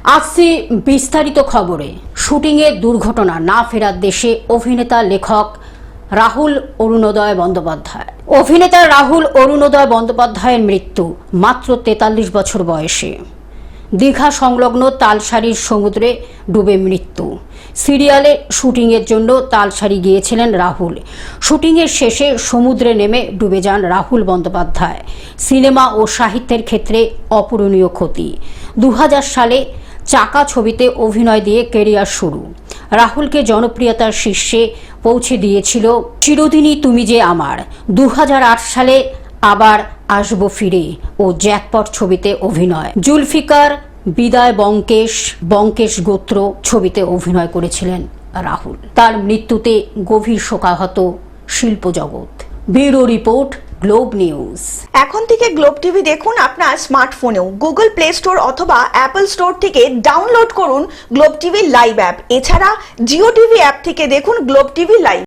আসছি বিস্তারিত খবরে। শুটিংয়ে দুর্ঘটনা, না ফেরার দেশে অভিনেতা লেখক রাহুল অরুণোদয় বন্দ্যোপাধ্যায়। অভিনেতা রাহুল অরুণোদয় বন্দ্যোপাধ্যায়ের মৃত্যু মাত্র 43 বছর বয়সে। দীঘা সংলগ্ন তালসারির সমুদ্রে ডুবে মৃত্যু। সিরিয়ালে শুটিংয়ের জন্য তালসারি গিয়েছিলেন রাহুল। শুটিংয়ের শেষে সমুদ্রে নেমে ডুবে যান রাহুল বন্দ্যোপাধ্যায়। সিনেমা ও সাহিত্যের ক্ষেত্রে অপূরণীয় ক্ষতি। 2000 সালে চাকা ছবিতে অভিনয় দিয়ে ক্যারিয়ার শুরু। রাহুলকে জনপ্রিয়তার শীর্ষে পৌঁছে দিয়েছিল চিরদিনই তুমি যে আমার। 2008 সালে আবার আসবো ফিরে ও জ্যাকপট ছবিতে অভিনয়। জুলফিকার বিদায় বঙ্কেশ গোত্র ছবিতে অভিনয় করেছিলেন রাহুল। তার মৃত্যুতে গভীর শোকাহত শিল্প জগৎ। Bureau report, globe news. এখন থেকে গ্লোব টিভি দেখুন আপনার স্মার্টফোনেও। গুগল প্লে স্টোর অথবা অ্যাপল স্টোর থেকে ডাউনলোড করুন গ্লোব টিভি লাইভ অ্যাপ। এছাড়া জিও টিভি অ্যাপ থেকে দেখুন গ্লোব টিভি লাইভ।